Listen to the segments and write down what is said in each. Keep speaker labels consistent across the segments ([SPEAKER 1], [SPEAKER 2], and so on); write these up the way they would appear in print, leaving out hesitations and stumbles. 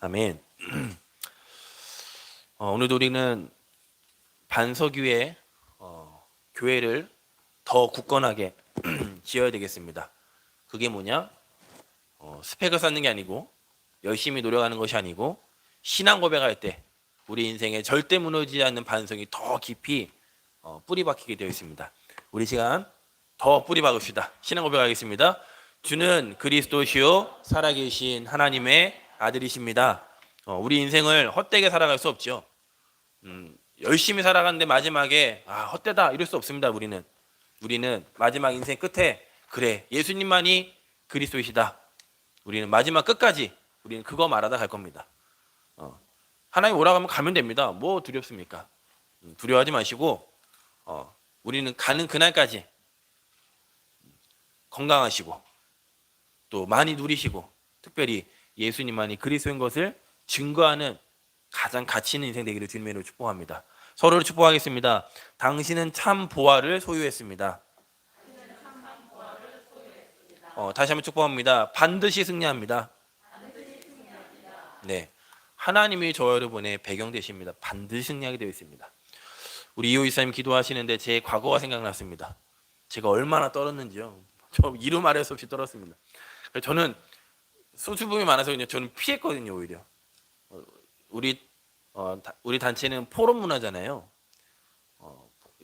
[SPEAKER 1] 아멘. 오늘도 우리는 반석위에 교회를 더 굳건하게 지어야 되겠습니다. 그게 뭐냐? 스펙을 쌓는 게 아니고 열심히 노력하는 것이 아니고 신앙 고백할 때 우리 인생에 절대 무너지지 않는 반석이 더 깊이 뿌리 박히게 되어 있습니다. 우리 시간 더 뿌리 박읍시다. 신앙 고백하겠습니다. 주는 그리스도시요 살아계신 하나님의 아들이십니다. 우리 인생을 헛되게 살아갈 수 없죠. 열심히 살아가는데 마지막에 헛되다 이럴 수 없습니다. 우리는 마지막 인생 끝에 그래 예수님만이 그리스도이시다. 우리는 마지막 끝까지 우리는 그거 말하다 갈 겁니다. 하나님 오라고 하면 가면 됩니다. 뭐 두렵습니까? 두려워하지 마시고 우리는 가는 그날까지 건강하시고 또 많이 누리시고 특별히 예수님만이 그리스도인 것을 증거하는 가장 가치 있는 인생 되기를 주님으로 축복합니다. 서로를 축복하겠습니다. 당신은 참 보화를 소유했습니다. 다시 한번 축복합니다. 반드시 승리합니다. 네, 하나님이 저 여러분의 배경 되십니다. 반드시 승리하게 되어 있습니다. 우리 이호 이사님 기도하시는데 제 과거가 생각났습니다. 제가 얼마나 떨었는지요. 저 이루 말할 수 없이 떨었습니다. 저는 수줍음이 많아서 그냥 저는 피했거든요. 오히려 우리 단체는 포럼 문화잖아요.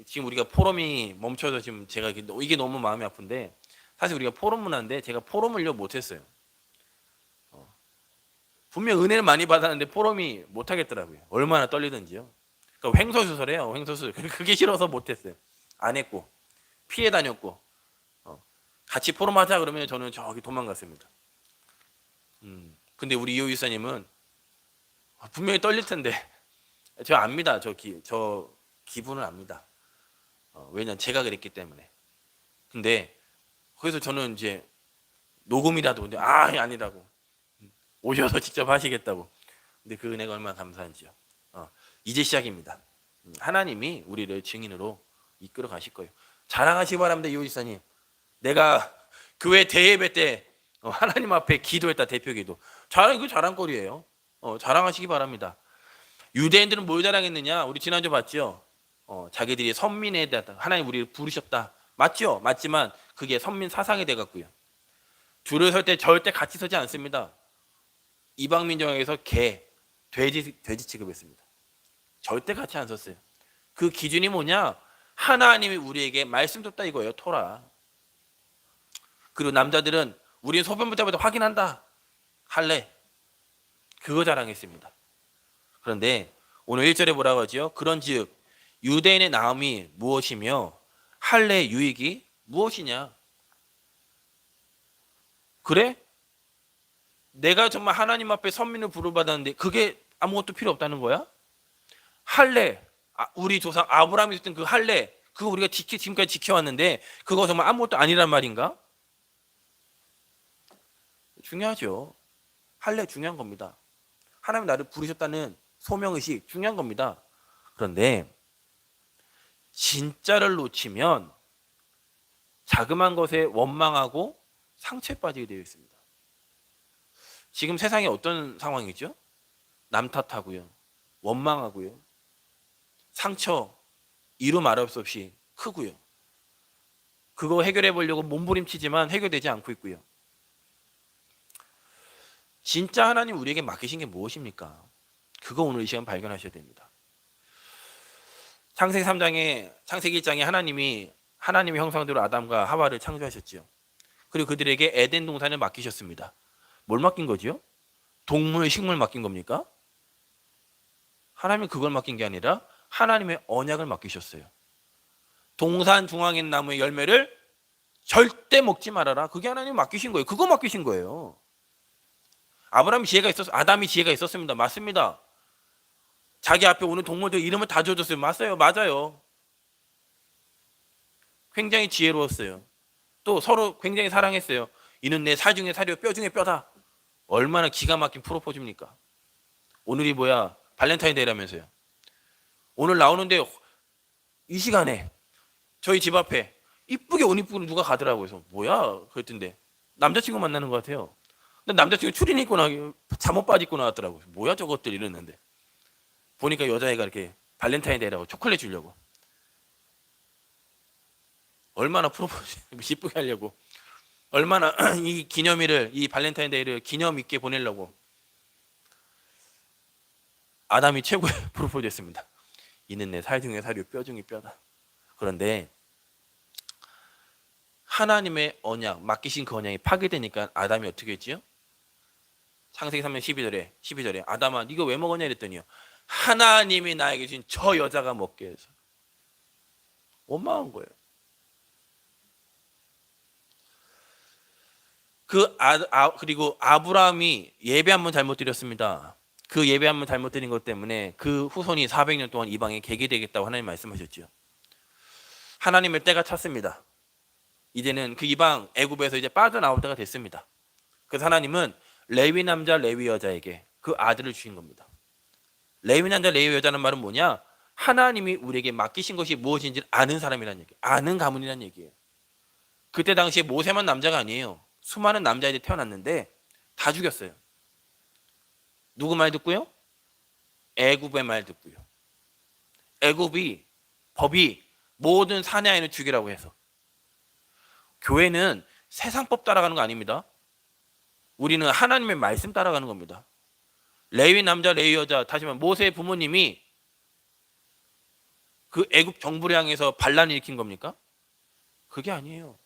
[SPEAKER 1] 지금 우리가 포럼이 멈춰서 지금 제가 이게 너무 마음이 아픈데 사실 우리가 포럼 문화인데 제가 포럼을요 못했어요. 분명 은혜를 많이 받았는데 포럼이 못하겠더라고요. 얼마나 떨리던지요. 그러니까 횡설수설해요. 횡설수설. 그게 싫어서 못했어요. 안 했고 피해 다녔고 같이 포럼하자 그러면 저는 저기 도망갔습니다. 근데 우리 이호 유사님은 분명히 떨릴 텐데 저 압니다. 저 기분을 압니다. 왜냐면 제가 그랬기 때문에. 근데 그래서 저는 이제 녹음이라도 근데 아니라고 오셔서 직접 하시겠다고. 근데 그 은혜가 얼마나 감사한지요. 이제 시작입니다. 하나님이 우리를 증인으로 이끌어 가실 거예요. 자랑하시기 바랍니다. 이호 지사님. 내가 교회 대예배 때 하나님 앞에 기도했다. 대표기도. 그 자랑거리예요. 자랑하시기 바랍니다. 유대인들은 뭘 자랑했느냐? 우리 지난주 봤죠? 자기들이 선민에 대하다. 하나님 우리를 부르셨다. 맞죠? 맞지만 그게 선민 사상이 돼갖고요. 줄을 설 때 절대 같이 서지 않습니다. 이방 민족에서 돼지 취급했습니다. 절대 같이 안 섰어요. 그 기준이 뭐냐? 하나님이 우리에게 말씀 줬다 이거예요. 토라. 그리고 남자들은 우리는 소변 볼 때마다 확인한다. 할래. 그거 자랑했습니다. 그런데 오늘 1절에 뭐라고 하죠? 그런즉 유대인의 나음이 무엇이며 할례의 유익이 무엇이냐? 그래? 내가 정말 하나님 앞에 선민을 부르받았는데 그게 아무것도 필요 없다는 거야? 할례, 우리 조상 아브라함이 있었던 그 할례, 그거 우리가 지금까지 지켜왔는데 그거 정말 아무것도 아니란 말인가? 중요하죠. 할례 중요한 겁니다. 하나님 나를 부르셨다는 소명의식 중요한 겁니다. 그런데 진짜를 놓치면 자그마한 것에 원망하고 상처에 빠지게 되어 있습니다. 지금 세상에 어떤 상황이죠? 남 탓하고요. 원망하고요. 상처 이루 말할 수 없이 크고요. 그거 해결해 보려고 몸부림치지만 해결되지 않고 있고요. 진짜 하나님 우리에게 맡기신 게 무엇입니까? 그거 오늘 이 시간 발견하셔야 됩니다. 창세기 3장에 창세기 1장에 하나님의 형상대로 아담과 하와를 창조하셨죠. 그리고 그들에게 에덴 동산을 맡기셨습니다. 뭘 맡긴 거죠? 동물, 식물 맡긴 겁니까? 하나님이 그걸 맡긴 게 아니라 하나님의 언약을 맡기셨어요. 동산 중앙에 있는 나무의 열매를 절대 먹지 말아라. 그게 하나님이 맡기신 거예요. 그거 맡기신 거예요. 아담이 지혜가 있었습니다. 맞습니다. 자기 앞에 오는 동물들 이름을 다 지어줬어요. 맞아요. 굉장히 지혜로웠어요. 또 서로 굉장히 사랑했어요. 이는 내 살 중에 살이요 뼈 중에 뼈다. 얼마나 기가 막힌 프로포즈입니까? 오늘이 뭐야? 발렌타인데이라면서요. 오늘 나오는데 이 시간에 저희 집 앞에 이쁘게 옷 입고 누가 가더라고요. 그래서 뭐야? 그랬던데 남자친구 만나는 것 같아요. 근데 남자친구 추리닝 입고 나 잠옷 바지 입고 나왔더라고요. 뭐야 저것들 이랬는데 보니까 여자애가 이렇게 발렌타인데이라고 초콜릿 주려고 얼마나 프로포즈 이쁘게 하려고 얼마나 이 기념일을 이 발렌타인데이를 기념 있게 보내려고 아담이 최고의 프로포즈였습니다. 이는 내 살 중에 살이요 뼈 중에 뼈다. 그런데 하나님의 언약 맡기신 그 언약이 파괴되니까 아담이 어떻게 했지요? 창세기 3장 12절에 아담아 네가 왜 먹었냐 이랬더니요 하나님이 나에게 주신 저 여자가 먹게 해서 원망한 거예요. 그리고 아브라함이 예배 한 번 잘못 드렸습니다. 그 예배 한 번 잘못 드린 것 때문에 그 후손이 400년 동안 이방에 개게 되겠다고 하나님 말씀하셨죠. 하나님의 때가 찼습니다. 이제는 그 이방 애굽에서 이제 빠져나올 때가 됐습니다. 그래서 하나님은 레위 남자 레위 여자에게 그 아들을 주신 겁니다. 레위 남자 레위 여자는 말은 뭐냐? 하나님이 우리에게 맡기신 것이 무엇인지 아는 사람이라는 얘기예요. 아는 가문이라는 얘기예요. 그때 당시에 모세만 남자가 아니에요. 수많은 남자애들이 태어났는데 다 죽였어요. 누구 말 듣고요? 애굽의 말 듣고요. 애굽이 법이 모든 사내 아이는 죽이라고 해서. 교회는 세상법 따라가는 거 아닙니다. 우리는 하나님의 말씀 따라가는 겁니다. 레위 남자 레위 여자 다시 말하면 모세의 부모님이 그 애굽 정부를 향해서 반란을 일으킨 겁니까? 그게 아니에요.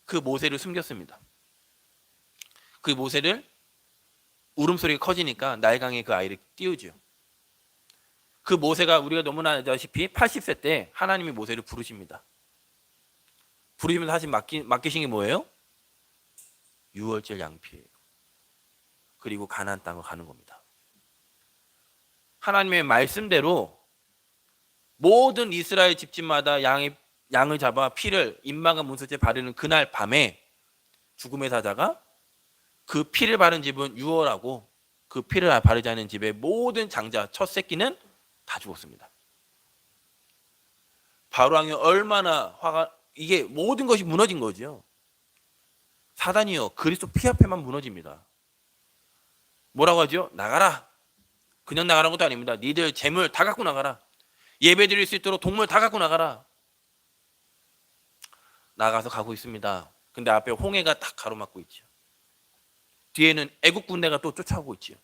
[SPEAKER 1] 그 모세를 숨겼습니다. 그 모세를 울음소리가 커지니까 날강에 그 아이를 띄우죠. 그 모세가 우리가 너무나 알다시피 80세 때 하나님이 모세를 부르십니다. 부르시면서 사실 맡기신 게 뭐예요? 유월절 양피예요. 그리고 가나안 땅으로 가는 겁니다. 하나님의 말씀대로 모든 이스라엘 집집마다 양을 잡아 피를 입마가 문서째 바르는 그날 밤에 죽음의 사자가 그 피를 바른 집은 유월하고 그 피를 바르지 않은 집의 모든 장자 첫 새끼는 다 죽었습니다. 바로 왕이 얼마나 화가 이게 모든 것이 무너진 거죠. 사단이요 그리스도 피 앞에만 무너집니다. 뭐라고 하죠? 나가라. 그냥 나가는 것도 아닙니다. 니들 재물 다 갖고 나가라. 예배 드릴 수 있도록 동물 다 갖고 나가라. 나가서 가고 있습니다. 근데 앞에 홍해가 딱 가로막고 있죠. 뒤에는 애국 군대가 또 쫓아오고 있죠.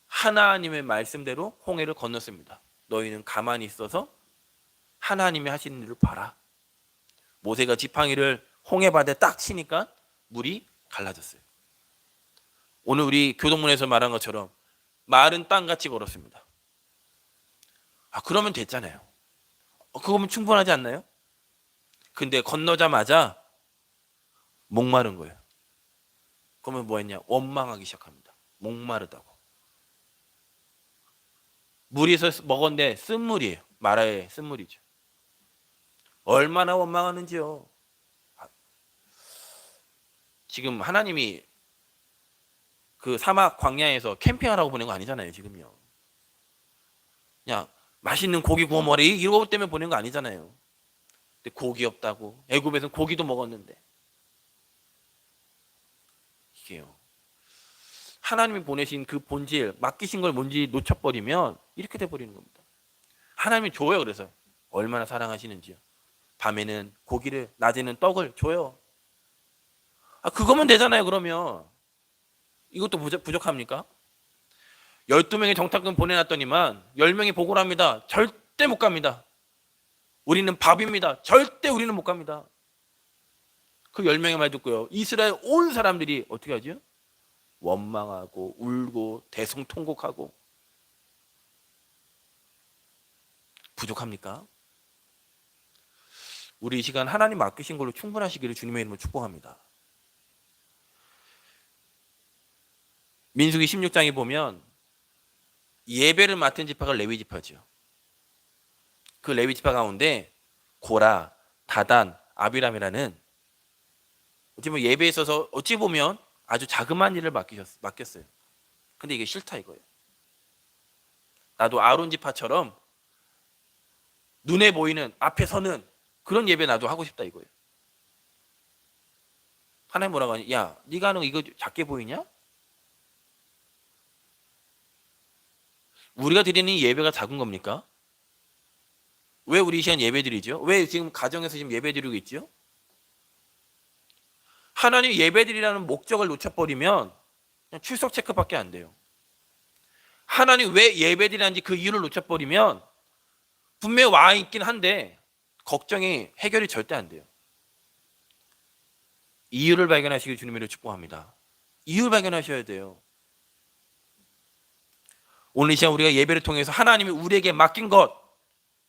[SPEAKER 1] 하나님의 말씀대로 홍해를 건넜습니다. 너희는 가만히 있어서 하나님이 하시는 일을 봐라. 모세가 지팡이를 홍해바다에 딱 치니까 물이 갈라졌어요. 오늘 우리 교동문에서 말한 것처럼 마른 땅같이 걸었습니다. 그러면 됐잖아요. 그거면 충분하지 않나요? 근데 건너자마자 목마른 거예요. 그러면 뭐 했냐? 원망하기 시작합니다. 목마르다고. 물에서 먹었는데 쓴물이에요. 마라의 쓴물이죠. 얼마나 원망하는지요. 지금 하나님이 그 사막 광야에서 캠핑하라고 보낸 거 아니잖아요. 지금요. 그냥 맛있는 고기 구워 먹으라 이거 때문에 보낸 거 아니잖아요. 근데 고기 없다고. 애굽에서는 고기도 먹었는데. 이게요. 하나님이 보내신 그 본질, 맡기신 걸 뭔지 놓쳐버리면 이렇게 돼버리는 겁니다. 하나님이 줘요. 그래서 얼마나 사랑하시는지요. 밤에는 고기를, 낮에는 떡을 줘요. 그거면 되잖아요. 그러면 이것도 부족합니까? 12명의 정탐꾼 보내놨더니만 10명이 보고를 합니다. 절대 못 갑니다. 우리는 밥입니다. 절대 우리는 못 갑니다. 그 10명의 말 듣고요. 이스라엘 온 사람들이 어떻게 하죠? 원망하고 울고 대성통곡하고. 부족합니까? 우리 이 시간 하나님 맡기신 걸로 충분하시기를 주님의 이름으로 축복합니다. 민수기 16장에 보면 예배를 맡은 지파가 레위 지파죠. 그 레위 지파 가운데 고라, 다단, 아비람이라는 어찌 보면 예배에 있어서 어찌 보면 아주 자그마한 일을 맡겼어요. 근데 이게 싫다 이거예요. 나도 아론 지파처럼 눈에 보이는 앞에 서는 그런 예배 나도 하고 싶다 이거예요. 하나님 뭐라고 하냐? 야, 네가 하는 거 이거 작게 보이냐? 우리가 드리는 이 예배가 작은 겁니까? 왜 우리 이 시간 예배 드리죠? 왜 지금 가정에서 지금 예배 드리고 있죠? 하나님 예배 드리라는 목적을 놓쳐버리면 그냥 출석 체크밖에 안 돼요. 하나님 왜 예배 드리는지 그 이유를 놓쳐버리면 분명히 와 있긴 한데 걱정이 해결이 절대 안 돼요. 이유를 발견하시길 주님으로 축복합니다. 이유를 발견하셔야 돼요. 오늘 이 시간 우리가 예배를 통해서 하나님이 우리에게 맡긴 것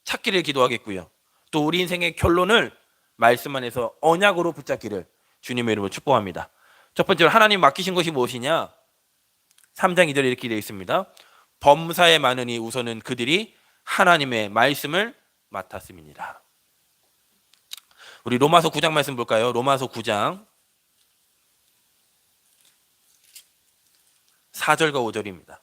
[SPEAKER 1] 찾기를 기도하겠고요. 또 우리 인생의 결론을 말씀 안에서 언약으로 붙잡기를 주님의 이름으로 축복합니다. 첫 번째로 하나님 맡기신 것이 무엇이냐? 3장 2절에 이렇게 되어 있습니다. 범사에 많으니 우선은 그들이 하나님의 말씀을 맡았음이니라. 우리 로마서 9장 말씀 볼까요? 로마서 9장 4절과 5절입니다.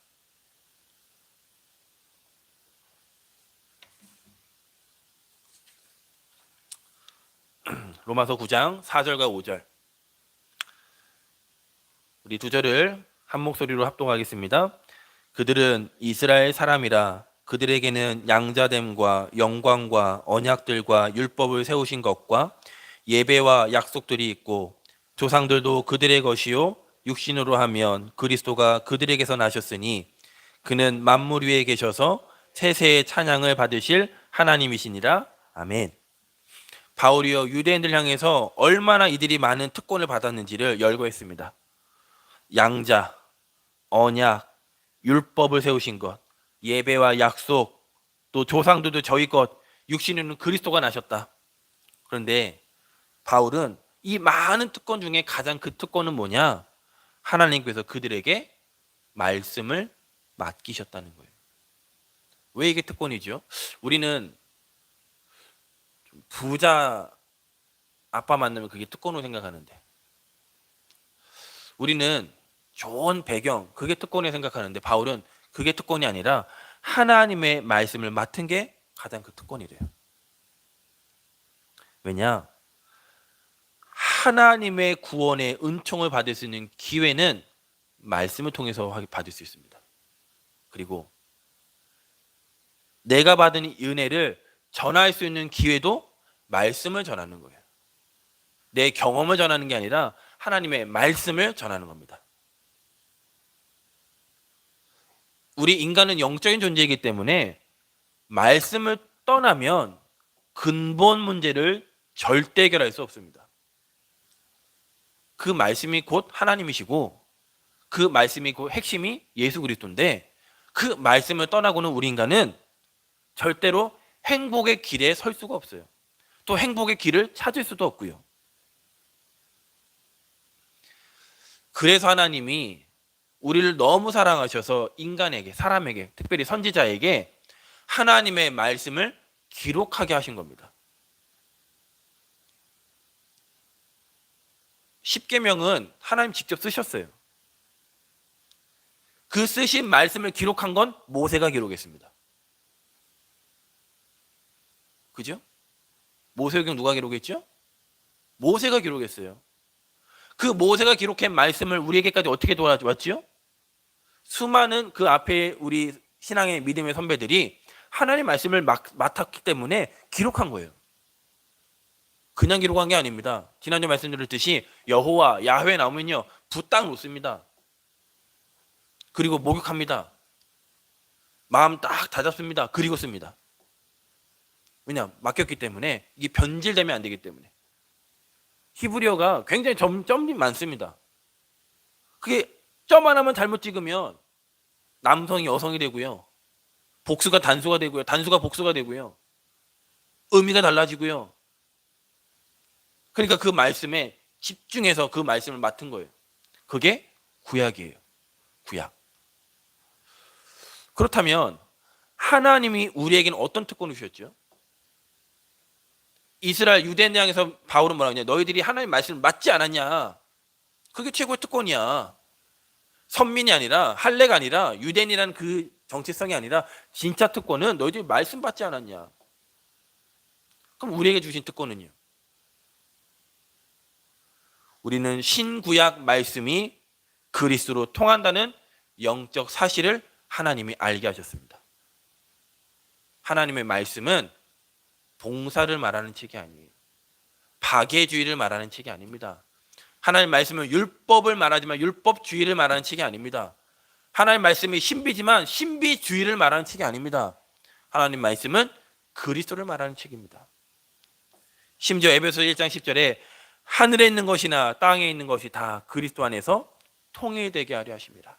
[SPEAKER 1] 로마서 9장 4절과 5절. 우리 두 절을 한 목소리로 합독하겠습니다. 그들은 이스라엘 사람이라 그들에게는 양자됨과 영광과 언약들과 율법을 세우신 것과 예배와 약속들이 있고 조상들도 그들의 것이요 육신으로 하면 그리스도가 그들에게서 나셨으니 그는 만물 위에 계셔서 세세의 찬양을 받으실 하나님이시니라. 아멘. 바울이요 유대인들 향해서 얼마나 이들이 많은 특권을 받았는지를 열거했습니다. 양자, 언약, 율법을 세우신 것, 예배와 약속, 또 조상들도 저희 것, 육신에는 그리스도가 나셨다. 그런데 바울은 이 많은 특권 중에 가장 그 특권은 뭐냐? 하나님께서 그들에게 말씀을 맡기셨다는 거예요. 왜 이게 특권이죠? 우리는 부자 아빠 만나면 그게 특권으로 생각하는데, 우리는 좋은 배경, 그게 특권이라고 생각하는데, 바울은 그게 특권이 아니라 하나님의 말씀을 맡은 게 가장 그 특권이래요. 왜냐? 하나님의 구원의 은총을 받을 수 있는 기회는 말씀을 통해서 받을 수 있습니다. 그리고 내가 받은 은혜를 전할 수 있는 기회도 말씀을 전하는 거예요. 내 경험을 전하는 게 아니라 하나님의 말씀을 전하는 겁니다. 우리 인간은 영적인 존재이기 때문에 말씀을 떠나면 근본 문제를 절대 해결할 수 없습니다. 그 말씀이 곧 하나님이시고 그 말씀이 곧 핵심이 예수 그리스도인데, 그 말씀을 떠나고는 우리 인간은 절대로 행복의 길에 설 수가 없어요. 또 행복의 길을 찾을 수도 없고요. 그래서 하나님이 우리를 너무 사랑하셔서 인간에게, 사람에게, 특별히 선지자에게 하나님의 말씀을 기록하게 하신 겁니다. 십계명은 하나님 직접 쓰셨어요. 그 쓰신 말씀을 기록한 건 모세가 기록했습니다. 그죠? 모세오경 누가 기록했죠? 모세가 기록했어요. 그 모세가 기록한 말씀을 우리에게까지 어떻게 도와왔지요? 수많은 그 앞에 우리 신앙의 믿음의 선배들이 하나님의 말씀을 맡았기 때문에 기록한 거예요. 그냥 기록한 게 아닙니다. 지난주 말씀드렸듯이 여호와, 야훼 나오면요 붓딱 놓습니다. 그리고 목욕합니다. 마음 딱 다잡습니다. 그리고 씁니다. 왜냐? 맡겼기 때문에. 이게 변질되면 안 되기 때문에. 히브리어가 굉장히 점이 많습니다. 그게 점 하나만 잘못 찍으면 남성이 여성이 되고요, 복수가 단수가 되고요, 단수가 복수가 되고요, 의미가 달라지고요. 그러니까 그 말씀에 집중해서 그 말씀을 맡은 거예요. 그게 구약이에요. 구약. 그렇다면 하나님이 우리에게는 어떤 특권을 주셨죠? 이스라엘 유대인 향해서 바울은 뭐라고 하냐? 너희들이 하나님 말씀을 맡지 않았냐? 그게 최고의 특권이야. 선민이 아니라, 할례가 아니라, 유대인이라는 그 정체성이 아니라 진짜 특권은 너희들이 말씀 받지 않았냐? 그럼 우리에게 주신 특권은요? 우리는 신구약 말씀이 그리스도로 통한다는 영적 사실을 하나님이 알게 하셨습니다. 하나님의 말씀은 봉사를 말하는 책이 아니에요. 박애주의를 말하는 책이 아닙니다. 하나님 말씀은 율법을 말하지만 율법주의를 말하는 책이 아닙니다. 하나님 말씀이 신비지만 신비주의를 말하는 책이 아닙니다. 하나님 말씀은 그리스도를 말하는 책입니다. 심지어 에베소 1장 10절에 하늘에 있는 것이나 땅에 있는 것이 다 그리스도 안에서 통일되게 하려 하십니다.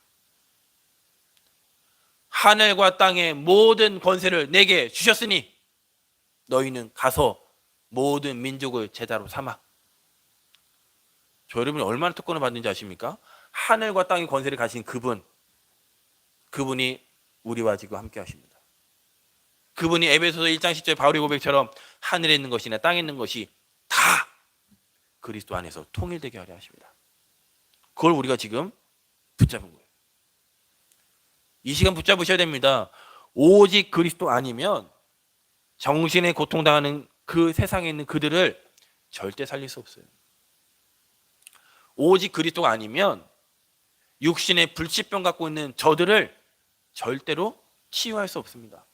[SPEAKER 1] 하늘과 땅의 모든 권세를 내게 주셨으니 너희는 가서 모든 민족을 제자로 삼아. 저 여러분이 얼마나 특권을 받는지 아십니까? 하늘과 땅의 권세를 가진 그분이 우리와 지금 함께 하십니다. 그분이 에베소서 1장 10절 바울의 고백처럼 하늘에 있는 것이나 땅에 있는 것이 다 그리스도 안에서 통일되게 하려 하십니다. 그걸 우리가 지금 붙잡은 거예요. 이 시간 붙잡으셔야 됩니다. 오직 그리스도 아니면 정신의 고통당하는 그 세상에 있는 그들을 절대 살릴 수 없어요. 오직 그리스도가 아니면 육신의 불치병 갖고 있는 저들을 절대로 치유할 수 없습니다.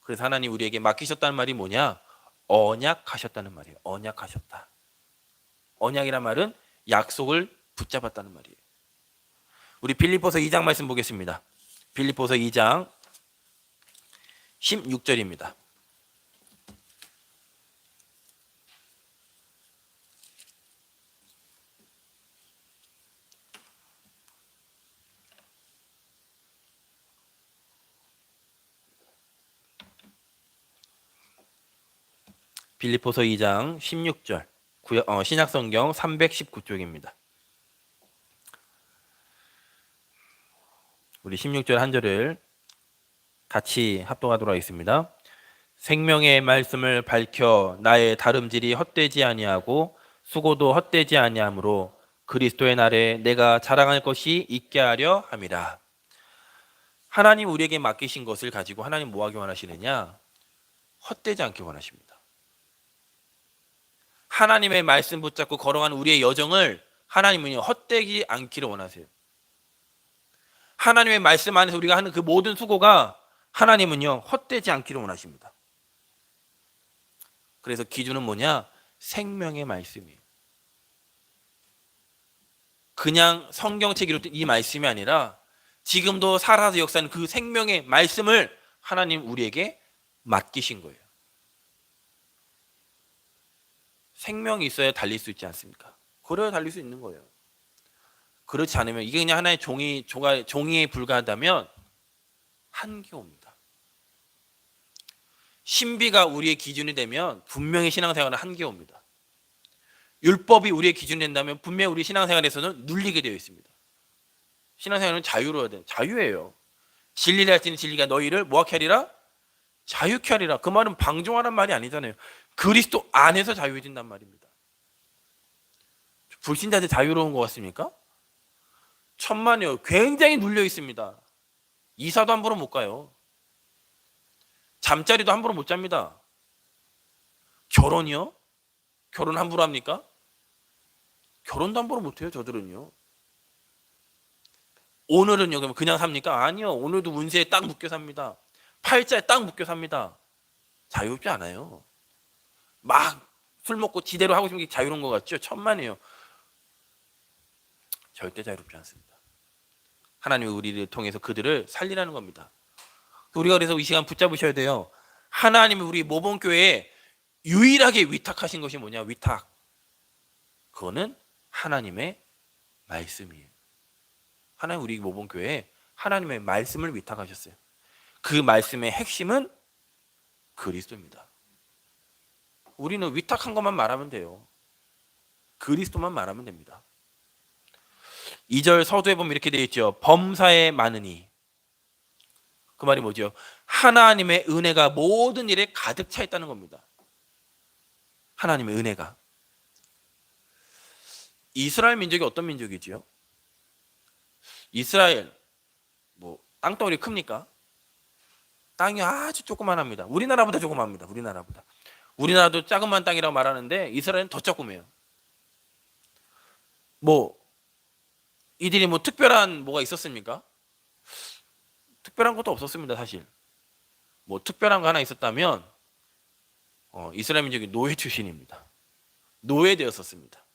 [SPEAKER 1] 그래서 하나님 우리에게 맡기셨다는 말이 뭐냐? 언약하셨다는 말이에요. 언약하셨다. 언약이란 말은 약속을 붙잡았다는 말이에요. 우리 빌립보서 2장 말씀 보겠습니다. 빌립보서 2장 16절입니다. 빌립보서 2장 16절 신약성경 319쪽입니다. 우리 16절 한 절을 같이 합독하도록 하겠습니다. 생명의 말씀을 밝혀 나의 다름질이 헛되지 아니하고 수고도 헛되지 아니하므로 그리스도의 날에 내가 자랑할 것이 있게 하려 함이라. 하나님 우리에게 맡기신 것을 가지고 하나님 뭐 하기 원하시느냐? 헛되지 않게 원하십니다. 하나님의 말씀 붙잡고 걸어가는 우리의 여정을 하나님은 헛되지 않기를 원하세요. 하나님의 말씀 안에서 우리가 하는 그 모든 수고가 하나님은요 헛되지 않기를 원하십니다. 그래서 기준은 뭐냐? 생명의 말씀이에요. 그냥 성경책으로 이 말씀이 아니라 지금도 살아서 역사하는 그 생명의 말씀을 하나님 우리에게 맡기신 거예요. 생명이 있어야 달릴 수 있지 않습니까? 그래야 달릴 수 있는 거예요. 그렇지 않으면 이게 그냥 하나의 종이에 불과하다면 한계 옵니다. 신비가 우리의 기준이 되면 분명히 신앙생활은 한계 옵니다. 율법이 우리의 기준이 된다면 분명히 우리 신앙생활에서는 눌리게 되어 있습니다. 신앙생활은 자유로워야 돼요. 자유예요. 진리를 할 수 있는 진리가 너희를 뭐하게 하리라? 자유케 하리라. 그 말은 방종하란 말이 아니잖아요. 그리스도 안에서 자유해진단 말입니다. 불신자들 자유로운 것 같습니까? 천만에요. 굉장히 눌려 있습니다. 이사도 함부로 못 가요. 잠자리도 함부로 못 잡니다. 결혼이요? 결혼 함부로 합니까? 결혼도 함부로 못 해요. 저들은요. 오늘은요 그럼 그냥 삽니까? 아니요. 오늘도 운세에 딱 묶여 삽니다. 팔자에 딱 묶여 삽니다. 자유롭지 않아요. 막 술 먹고 지대로 하고 싶은 게 자유로운 것 같죠? 천만에요. 절대 자유롭지 않습니다. 하나님이 우리를 통해서 그들을 살리라는 겁니다. 우리가 그래서 이 시간 붙잡으셔야 돼요. 하나님이 우리 모범교회에 유일하게 위탁하신 것이 뭐냐? 위탁. 그거는 하나님의 말씀이에요. 하나님 우리 모범교회에 하나님의 말씀을 위탁하셨어요. 그 말씀의 핵심은 그리스도입니다. 우리는 위탁한 것만 말하면 돼요. 그리스도만 말하면 됩니다. 2절 서두에 보면 이렇게 되어 있죠. 범사에 많으니. 그 말이 뭐죠? 하나님의 은혜가 모든 일에 가득 차 있다는 겁니다. 하나님의 은혜가. 이스라엘 민족이 어떤 민족이지요? 이스라엘 땅덩어리 큽니까? 땅이 아주 조그만합니다. 우리나라보다 조그만합니다. 우리나라보다. 우리나라도 작은만 땅이라고 말하는데 이스라엘은 더 조그매요. 뭐 이들이 뭐 특별한 뭐가 있었습니까? 특별한 것도 없었습니다, 사실. 뭐 특별한 거 하나 있었다면 이스라엘 민족이 노예 출신입니다. 노예되었었습니다.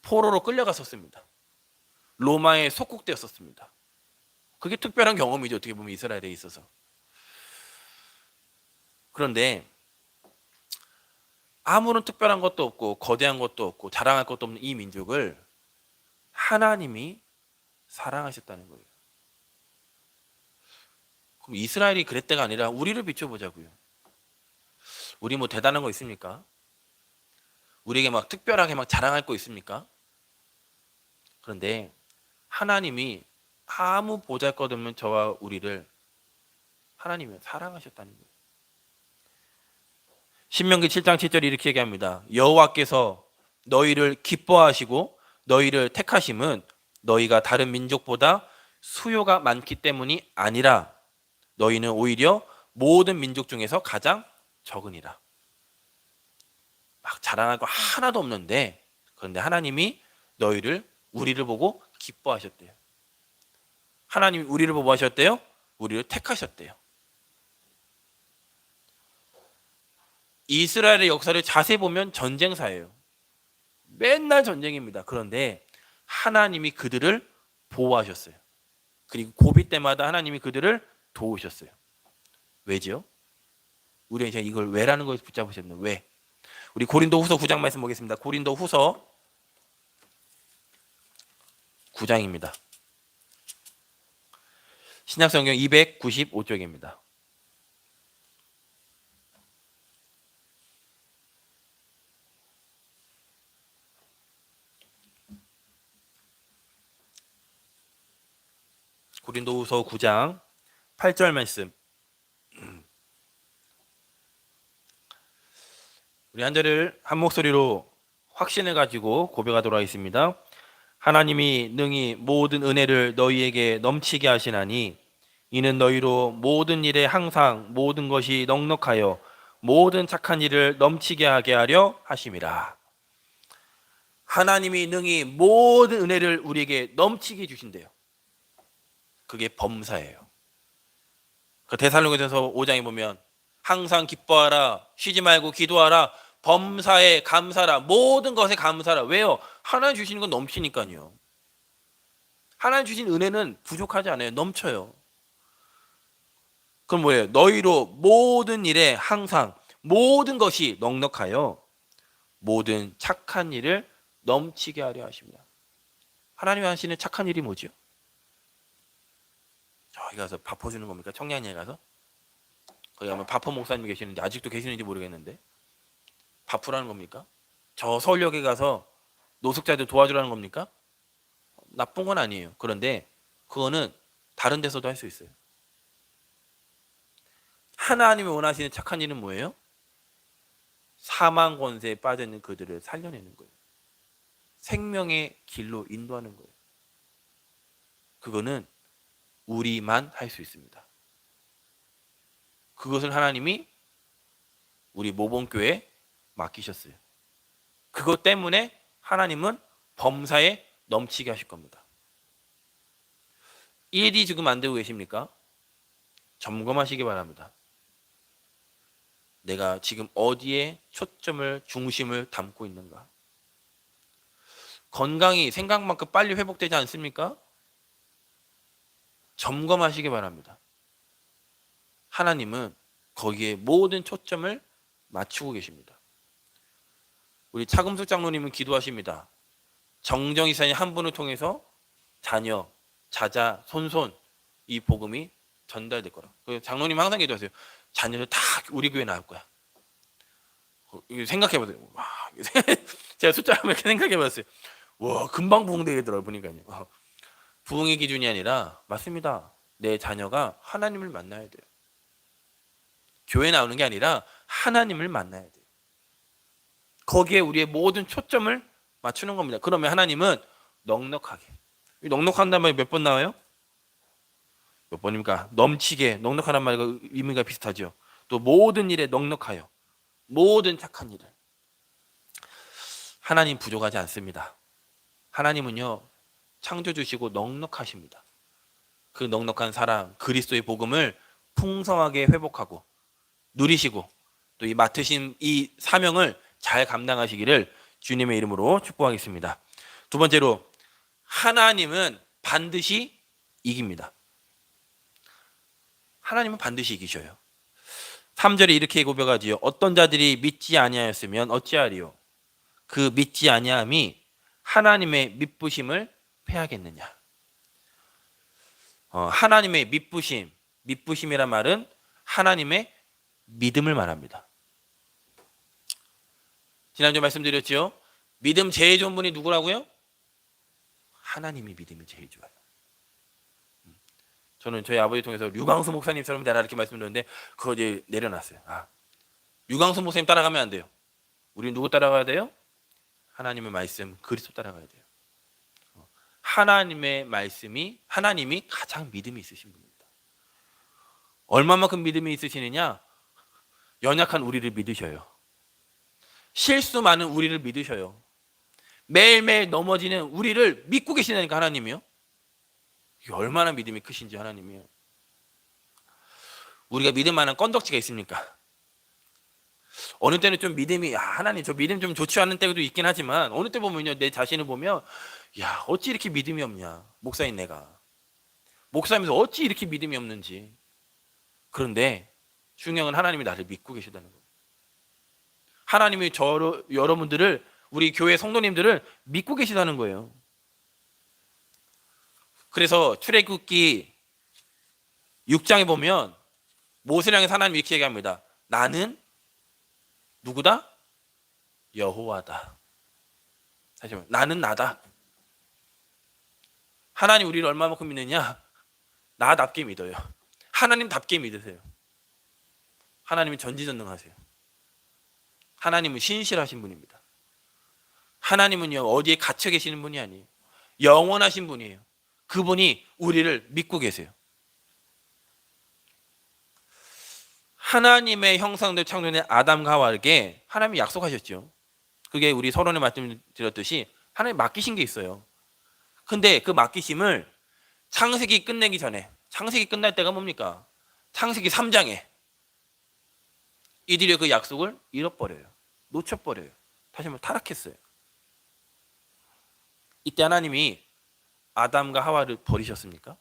[SPEAKER 1] 포로로 끌려갔었습니다. 로마의 속국되었었습니다. 그게 특별한 경험이죠, 어떻게 보면 이스라엘에 있어서. 그런데 아무런 특별한 것도 없고 거대한 것도 없고 자랑할 것도 없는 이 민족을 하나님이 사랑하셨다는 거예요. 그럼 이스라엘이 그랬다가 아니라 우리를 비춰보자고요. 우리 뭐 대단한 거 있습니까? 우리에게 막 특별하게 막 자랑할 거 있습니까? 그런데 하나님이 아무 보잘것없는 저와 우리를 하나님이 사랑하셨다는 거예요. 신명기 7장 7절이 이렇게 얘기합니다. 여호와께서 너희를 기뻐하시고 너희를 택하심은 너희가 다른 민족보다 수요가 많기 때문이 아니라 너희는 오히려 모든 민족 중에서 가장 적으니라. 막 자랑할 거 하나도 없는데 그런데 하나님이 우리를 보고 기뻐하셨대요. 하나님이 우리를 보고 하셨대요? 우리를 택하셨대요. 이스라엘의 역사를 자세히 보면 전쟁사예요. 맨날 전쟁입니다. 그런데 하나님이 그들을 보호하셨어요. 그리고 고비 때마다 하나님이 그들을 도우셨어요. 왜죠? 우리가 이제 이걸 왜라는 걸 붙잡으셨는 왜? 우리 고린도후서 9장 말씀 보겠습니다. 고린도후서 9장입니다. 신약성경 295쪽입니다. 고린도후서 9장 8절 말씀. 우리 한 절을 한 목소리로 확신을 가지고 고백하도록 하겠습니다. 하나님이 능히 모든 은혜를 너희에게 넘치게 하시나니 이는 너희로 모든 일에 항상 모든 것이 넉넉하여 모든 착한 일을 넘치게 하게 하려 하심이라. 하나님이 능히 모든 은혜를 우리에게 넘치게 주신대요. 그게 범사예요. 그 데살로니가전서 5장에 보면 항상 기뻐하라, 쉬지 말고 기도하라, 범사에 감사라, 모든 것에 감사라. 왜요? 하나님 주시는 건 넘치니까요. 하나님 주신 은혜는 부족하지 않아요. 넘쳐요. 그럼 뭐예요? 너희로 모든 일에 항상 모든 것이 넉넉하여 모든 착한 일을 넘치게 하려 하십니다. 하나님이 하시는 착한 일이 뭐죠? 저기 가서 밥 퍼주는 겁니까? 청량리에 가서? 거기 가면 바포 목사님 계시는데 아직도 계시는지 모르겠는데 바프라는 겁니까? 저 서울역에 가서 노숙자들 도와주라는 겁니까? 나쁜 건 아니에요. 그런데 그거는 다른 데서도 할 수 있어요. 하나님이 원하시는 착한 일은 뭐예요? 사망 권세에 빠져있는 그들을 살려내는 거예요. 생명의 길로 인도하는 거예요. 그거는 우리만 할 수 있습니다. 그것을 하나님이 우리 모범교회에 맡기셨어요. 그것 때문에 하나님은 범사에 넘치게 하실 겁니다. 일이 지금 안 되고 계십니까? 점검하시기 바랍니다. 내가 지금 어디에 초점을, 중심을 담고 있는가? 건강이 생각만큼 빨리 회복되지 않습니까? 점검하시기 바랍니다. 하나님은 거기에 모든 초점을 맞추고 계십니다. 우리 차금숙 장로님은 기도하십니다. 정정이 사님 한 분을 통해서 자녀, 자자, 손손 이 복음이 전달될 거라. 장로님 항상 기도하세요. 자녀들 다 우리 교회 나올 거야. 생각해보세요. 와, 제가 숫자를 이렇게 생각해봤어요. 와, 금방 부흥되겠더라고요. 보니까요. 부흥의 기준이 아니라 맞습니다. 내 자녀가 하나님을 만나야 돼요. 교회 나오는 게 아니라 하나님을 만나야 돼요. 거기에 우리의 모든 초점을 맞추는 겁니다. 그러면 하나님은 넉넉하게. 넉넉한단 말이 몇 번 나와요? 몇 번입니까? 넘치게, 넉넉하란 말과 의미가 비슷하죠. 또 모든 일에 넉넉하여. 모든 착한 일을. 하나님 부족하지 않습니다. 하나님은요, 창조주시고 넉넉하십니다. 그 넉넉한 사랑, 그리스도의 복음을 풍성하게 회복하고 누리시고 또 이 맡으신 이 사명을 잘 감당하시기를 주님의 이름으로 축복하겠습니다. 두 번째로, 하나님은 반드시 이깁니다. 하나님은 반드시 이기셔요. 3절에 이렇게 고백하지요. 어떤 자들이 믿지 아니하였으면 어찌하리요? 그 믿지 아니함이 하나님의 믿부심을 패하겠느냐. 하나님의 믿부심이란 말은 하나님의 믿음을 말합니다. 지난주에 말씀드렸죠. 믿음 제일 좋은 분이 누구라고요? 하나님이 믿음이 제일 좋아요. 저는 저희 아버지 통해서 류광수 목사님처럼 되라 이렇게 말씀드렸는데 그거 이제 내려놨어요. 류광수 목사님 따라가면 안 돼요. 우리 누구 따라가야 돼요? 하나님의 말씀, 그리스도 따라가야 돼요. 하나님의 말씀이, 하나님이 가장 믿음이 있으신 분입니다. 얼마만큼 믿음이 있으시느냐? 연약한 우리를 믿으셔요. 실수 많은 우리를 믿으셔요. 매일매일 넘어지는 우리를 믿고 계시다니까, 하나님이요. 이게 얼마나 믿음이 크신지, 하나님이요. 우리가 믿을 만한 건덕지가 있습니까? 어느 때는 좀 믿음이, 하나님 저 믿음 좀 좋지 않은 때도 있긴 하지만 어느 때 보면요, 내 자신을 보면 어찌 이렇게 믿음이 없냐, 목사인 내가. 목사면서 어찌 이렇게 믿음이 없는지. 그런데 중요한 건 하나님이 나를 믿고 계시다는 거예요. 하나님이 여러분들을, 우리 교회 성도님들을 믿고 계시다는 거예요. 그래서 출애굽기 6장에 보면 모세를 향해서 하나님이 이렇게 얘기합니다. 나는 누구다? 여호와다. 다시 한번, 나는 나다. 하나님 우리를 얼마만큼 믿느냐? 나답게 믿어요. 하나님답게 믿으세요. 하나님은 전지전능하세요. 하나님은 신실하신 분입니다. 하나님은요, 어디에 갇혀 계시는 분이 아니에요. 영원하신 분이에요. 그분이 우리를 믿고 계세요. 하나님의 형상대로 창조된 아담과 하와에게 하나님이 약속하셨죠. 그게 우리 서론에 말씀드렸듯이 하나님 맡기신 게 있어요. 근데 그 맡기심을 창세기 끝내기 전에, 창세기 끝날 때가 뭡니까? 창세기 3장에 이들이 그 약속을 잃어버려요. 놓쳐버려요. 다시 한번 타락했어요. 이때 하나님이 아담과 하와를 버리셨습니까?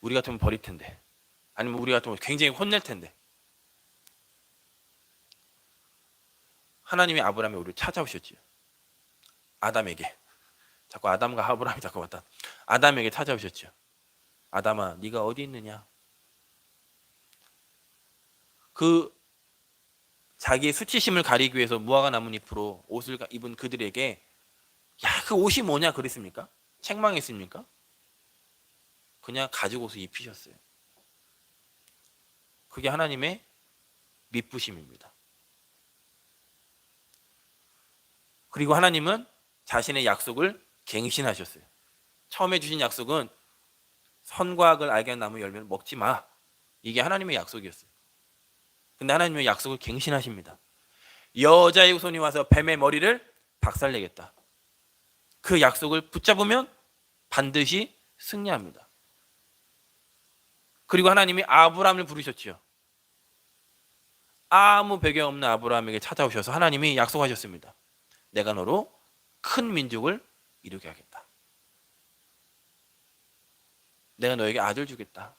[SPEAKER 1] 우리 같으면 버릴 텐데, 아니면 우리 같으면 굉장히 혼낼 텐데, 하나님이 아브라함의 우리를 찾아오셨지요. 아담에게. 자꾸 아담과 아브라함이 자꾸 왔다. 아담에게 찾아오셨죠. 아담아, 네가 어디 있느냐? 그 자기의 수치심을 가리기 위해서 무화과 나뭇잎으로 옷을 입은 그들에게 그 옷이 뭐냐 그랬습니까? 책망했습니까? 그냥 가죽 옷을 입히셨어요. 그게 하나님의 믿부심입니다. 그리고 하나님은 자신의 약속을 갱신하셨어요. 처음에 주신 약속은 선과 악을 알게 하는 나무 열매를 먹지 마. 이게 하나님의 약속이었어요. 근데 하나님의 약속을 갱신하십니다. 여자의 손이 와서 뱀의 머리를 박살내겠다. 그 약속을 붙잡으면 반드시 승리합니다. 그리고 하나님이 아브라함을 부르셨지요. 아무 배경 없는 아브라함에게 찾아오셔서 하나님이 약속하셨습니다. 내가 너로 큰 민족을 이루게 하겠다. 내가 너에게 아들 주겠다.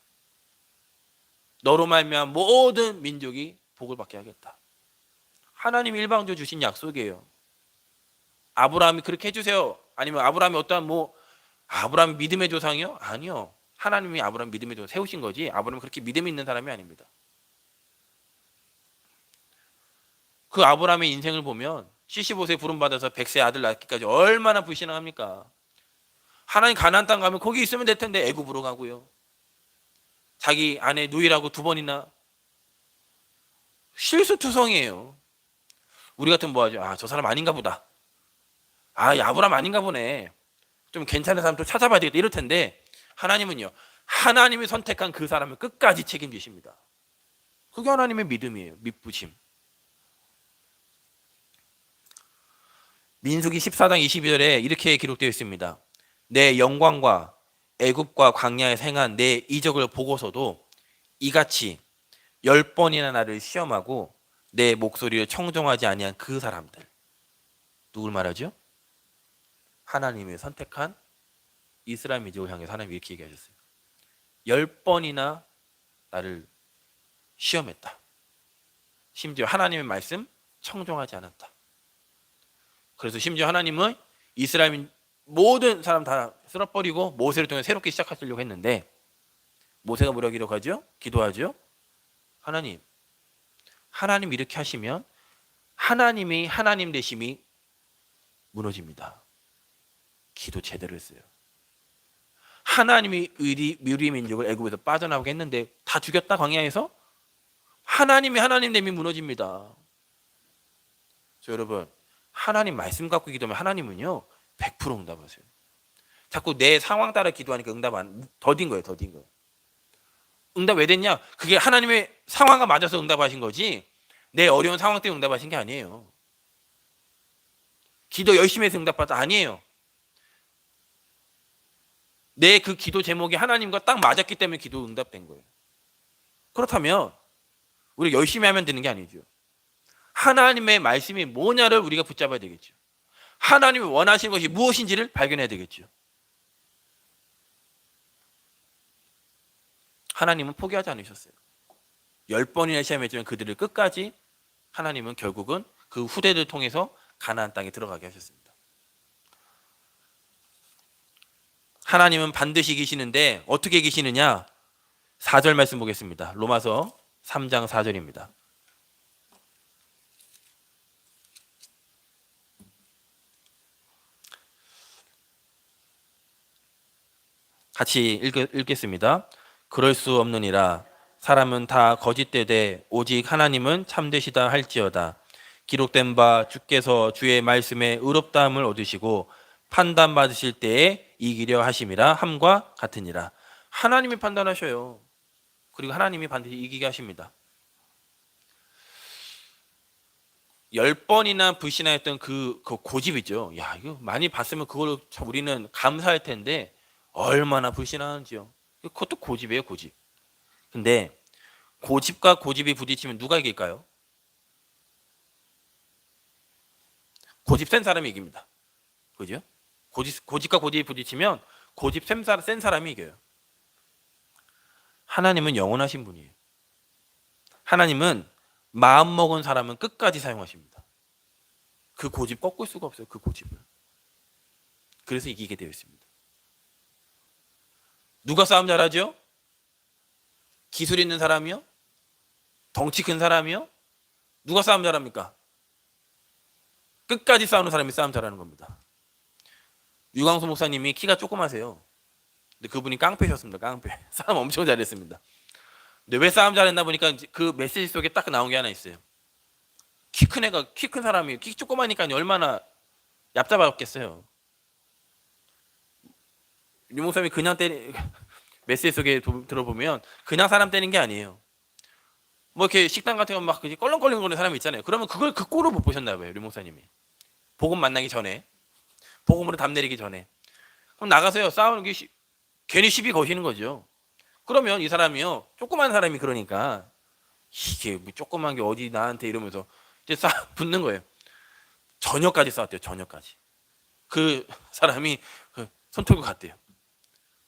[SPEAKER 1] 너로 말미암아 모든 민족이 복을 받게 하겠다. 하나님 일방적으로 주신 약속이에요. 아브라함이 그렇게 해주세요. 아니면 아브라함이 어떠한 아브라함 믿음의 조상이요? 아니요. 하나님이 아브라함 믿음의 조상 세우신 거지. 아브라함이 그렇게 믿음이 있는 사람이 아닙니다. 그 아브라함의 인생을 보면 75세 부름받아서 100세 아들 낳기까지 얼마나 불신앙합니까? 하나님 가나안 땅 가면 거기 있으면 될 텐데 애굽으로 가고요. 자기 아내 누이라고 2번이나 실수투성이에요. 우리 같으면 뭐하죠? 저 사람 아닌가 보다. 아브라함 아닌가 보네. 좀 괜찮은 사람 또 찾아봐야 되겠다 이럴 텐데 하나님은요, 하나님이 선택한 그 사람을 끝까지 책임지십니다. 그게 하나님의 믿음이에요. 믿부심. 민수기 14장 22절에 이렇게 기록되어 있습니다. 내 영광과 애굽과 광야에 행한 내 이적을 보고서도 이같이 10번이나 나를 시험하고 내 목소리를 청종하지 아니한 그 사람들. 누굴 말하죠? 하나님이 선택한 이스라엘 민족을 향해서 하나님이 이렇게 얘기하셨어요. 10번이나 나를 시험했다. 심지어 하나님의 말씀 청종하지 않았다. 그래서 심지어 하나님은 이스라엘 모든 사람 다 쓸어버리고 모세를 통해 새롭게 시작하시려고 했는데 모세가 뭐라고 기록하죠? 기도하죠? 하나님 이렇게 하시면 하나님이 하나님 되심이 무너집니다. 기도 제대로 했어요. 하나님이 우리 민족을 애굽에서 빠져나오게 했는데 다 죽였다 광야에서? 하나님이 하나님 됨이 무너집니다. 여러분 하나님 말씀 갖고 기도하면 하나님은요 100% 응답하세요. 자꾸 내 상황 따라 기도하니까 응답 안 더딘 거예요. 더딘 거예요. 응답 왜 됐냐? 그게 하나님의 상황과 맞아서 응답하신 거지 내 어려운 상황 때문에 응답하신 게 아니에요. 기도 열심히 해서 응답받다 아니에요. 내 그 기도 제목이 하나님과 딱 맞았기 때문에 기도 응답된 거예요. 그렇다면 우리가 열심히 하면 되는 게 아니죠. 하나님의 말씀이 뭐냐를 우리가 붙잡아야 되겠죠. 하나님이 원하시는 것이 무엇인지를 발견해야 되겠죠. 하나님은 포기하지 않으셨어요. 10번이나 시험했지만 그들을 끝까지 하나님은 결국은 그 후대를 통해서 가나안 땅에 들어가게 하셨습니다. 하나님은 반드시 계시는데 어떻게 계시느냐? 4절 말씀 보겠습니다. 로마서 3장 4절입니다. 같이 읽겠습니다. 그럴 수 없느니라. 사람은 다 거짓되되 오직 하나님은 참되시다 할지어다. 기록된 바 주께서 주의 말씀에 의롭다함을 얻으시고 판단받으실 때에 이기려 하심이라 함과 같으니라. 하나님이 판단하셔요. 그리고 하나님이 반드시 이기게 하십니다. 10번이나 불신하였던 그 고집이죠. 야, 이거 많이 봤으면 그걸 우리는 감사할 텐데 얼마나 불신하는지요. 그것도 고집이에요, 고집. 근데 고집과 고집이 부딪히면 누가 이길까요? 고집 센 사람이 이깁니다. 그죠? 고집과 고집이 부딪히면 고집 센 사람이 이겨요. 하나님은 영원하신 분이에요. 하나님은 마음 먹은 사람은 끝까지 사용하십니다. 그 고집 꺾을 수가 없어요. 그 고집을. 그래서 이기게 되어 있습니다. 누가 싸움 잘하죠? 기술 있는 사람이요? 덩치 큰 사람이요? 누가 싸움 잘합니까? 끝까지 싸우는 사람이 싸움 잘하는 겁니다. 유광수 목사님이 키가 조그마세요. 근데 그분이 깡패셨습니다. 깡패. 싸움 엄청 잘했습니다. 근데 왜 싸움 잘했나 보니까 그 메시지 속에 딱 나온 게 하나 있어요. 키 큰 사람이 키 조그마니까 얼마나 얍잡았겠어요. 유 목사님이 그냥 메시지 속에 들어보면 그냥 사람 때리는 게 아니에요. 뭐 이렇게 식당 같은 거 막 껄렁껄렁거리는 사람이 있잖아요. 그러면 그걸 그 꼴을 못 보셨나 봐요. 유 목사님이. 복음 만나기 전에. 복음으로 담 내리기 전에. 그럼 나가서요. 싸우는 게 괜히 시비 거시는 거죠. 그러면 이 사람이요. 조그만 사람이 그러니까 이게 뭐 조그만 게 어디 나한테 이러면서 이제 붙는 거예요. 저녁까지 싸웠대요. 저녁까지. 그 사람이 손 털고 갔대요.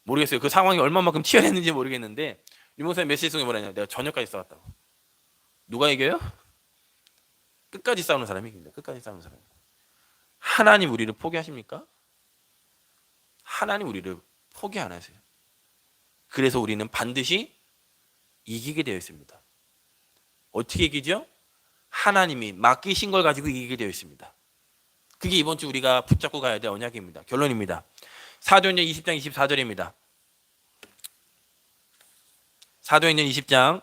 [SPEAKER 1] 모르겠어요. 그 상황이 얼마만큼 치열했는지 모르겠는데 유목사님 메시지 속에 뭐라냐. 내가 저녁까지 싸웠다고. 누가 이겨요? 끝까지 싸우는 사람이 이깁니다. 끝까지 싸우는 사람이. 하나님 우리를 포기하십니까? 하나님 우리를 포기 안 하세요. 그래서 우리는 반드시 이기게 되어 있습니다. 어떻게 이기죠? 하나님이 맡기신 걸 가지고 이기게 되어 있습니다. 그게 이번 주 우리가 붙잡고 가야 될 언약입니다. 결론입니다. 사도행전 20장 24절입니다. 사도행전 20장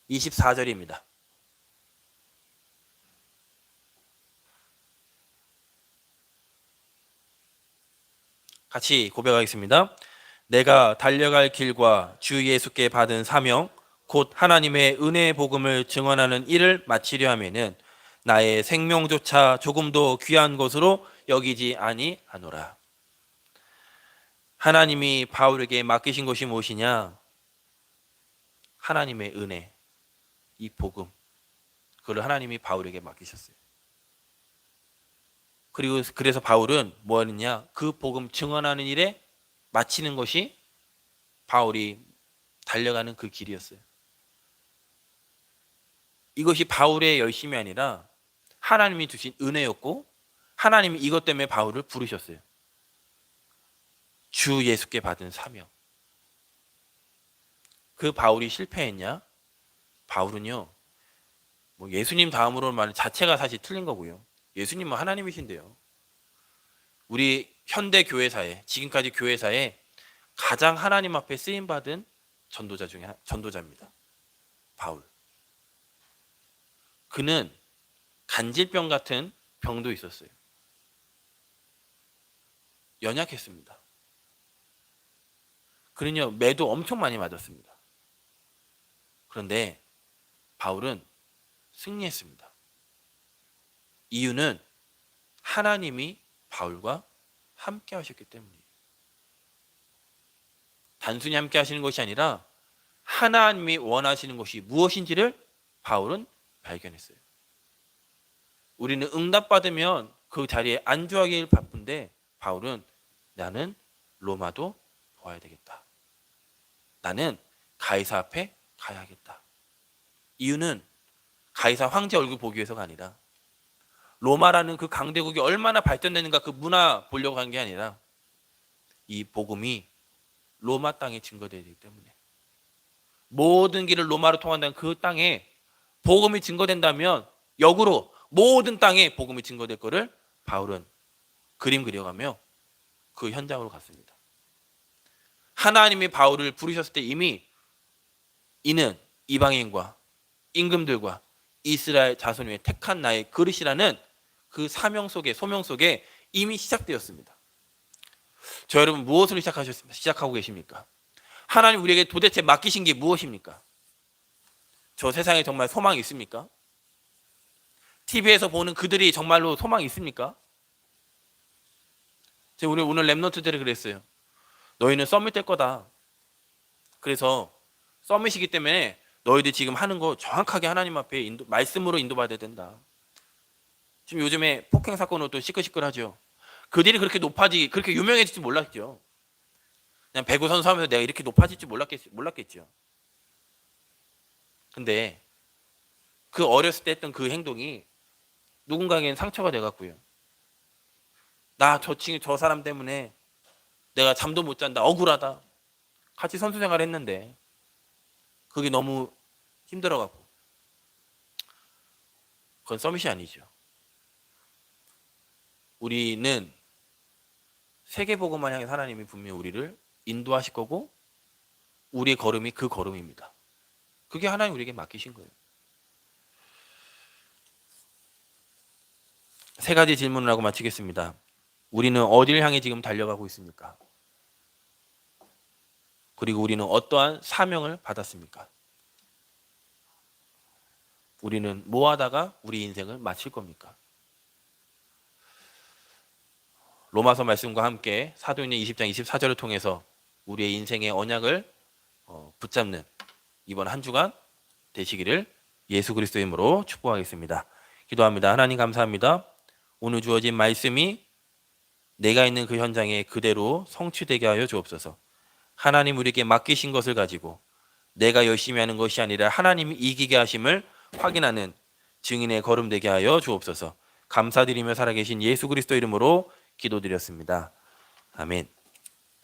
[SPEAKER 1] 24절입니다. 같이 고백하겠습니다. 내가 달려갈 길과 주 예수께 받은 사명 곧 하나님의 은혜의 복음을 증언하는 일을 마치려 하면은 나의 생명조차 조금도 귀한 것으로 여기지 아니하노라. 하나님이 바울에게 맡기신 것이 무엇이냐? 하나님의 은혜, 이 복음, 그걸 하나님이 바울에게 맡기셨어요. 그리고 그래서 바울은 뭐 하느냐? 그 복음 증언하는 일에 마치는 것이 바울이 달려가는 그 길이었어요. 이것이 바울의 열심이 아니라 하나님이 주신 은혜였고 하나님이 이것 때문에 바울을 부르셨어요. 주 예수께 받은 사명. 그 바울이 실패했냐? 바울은요, 뭐 예수님 다음으로 말하는 자체가 사실 틀린 거고요. 예수님은 하나님이신데요. 우리 현대 교회사에, 지금까지 교회사에 가장 하나님 앞에 쓰임 받은 전도자 중에 전도자입니다. 바울. 그는 간질병 같은 병도 있었어요. 연약했습니다. 그는요, 매도 엄청 많이 맞았습니다. 그런데 바울은 승리했습니다. 이유는 하나님이 바울과 함께 하셨기 때문이에요. 단순히 함께 하시는 것이 아니라 하나님이 원하시는 것이 무엇인지를 바울은 발견했어요. 우리는 응답받으면 그 자리에 안주하길 바쁜데 바울은 나는 로마도 보아야 되겠다. 나는 가이사 앞에 가야겠다. 이유는 가이사 황제 얼굴 보기 위해서가 아니라 로마라는 그 강대국이 얼마나 발전되는가 그 문화 보려고 한 게 아니라 이 복음이 로마 땅에 증거되기 때문에 모든 길을 로마로 통한다는 그 땅에 복음이 증거된다면 역으로 모든 땅에 복음이 증거될 것을 바울은 그림 그려가며 그 현장으로 갔습니다. 하나님이 바울을 부르셨을 때 이미 이는 이방인과 임금들과 이스라엘 자손 위에 택한 나의 그릇이라는 그 사명 속에 소명 속에 이미 시작되었습니다. 저 여러분 무엇으로 시작하고 계십니까? 하나님 우리에게 도대체 맡기신 게 무엇입니까? 저 세상에 정말 소망이 있습니까? TV에서 보는 그들이 정말로 소망이 있습니까? 제가 오늘 랩런트들이 그랬어요. 너희는 서밋 될 거다. 그래서 서밋이기 때문에 너희들 지금 하는 거 정확하게 하나님 앞에 말씀으로 인도받아야 된다. 지금 요즘에 폭행 사건으로 또 시끌시끌하죠. 그들이 그렇게 유명해질지 몰랐죠. 그냥 배구 선수 하면서 내가 이렇게 높아질지 몰랐겠죠. 근데 그 어렸을 때 했던 그 행동이 누군가에겐 상처가 돼갖고요. 저 사람 때문에 내가 잠도 못 잔다. 억울하다. 같이 선수 생활을 했는데 그게 너무 힘들어갖고. 그건 서밋이 아니죠. 우리는 세계복음만 향해 하나님이 분명히 우리를 인도하실 거고 우리의 걸음이 그 걸음입니다. 그게 하나님 우리에게 맡기신 거예요. 세 가지 질문을 하고 마치겠습니다. 우리는 어디를 향해 지금 달려가고 있습니까? 그리고 우리는 어떠한 사명을 받았습니까? 우리는 뭐 하다가 우리 인생을 마칠 겁니까? 로마서 말씀과 함께 사도행전 20장 24절을 통해서 우리의 인생의 언약을 붙잡는 이번 한 주간 되시기를 예수 그리스도의 이름으로 축복하겠습니다. 기도합니다. 하나님 감사합니다. 오늘 주어진 말씀이 내가 있는 그 현장에 그대로 성취되게 하여 주옵소서. 하나님 우리에게 맡기신 것을 가지고 내가 열심히 하는 것이 아니라 하나님이 이기게 하심을 확인하는 증인의 걸음 되게 하여 주옵소서. 감사드리며 살아계신 예수 그리스도 이름으로 기도드렸습니다. 아멘.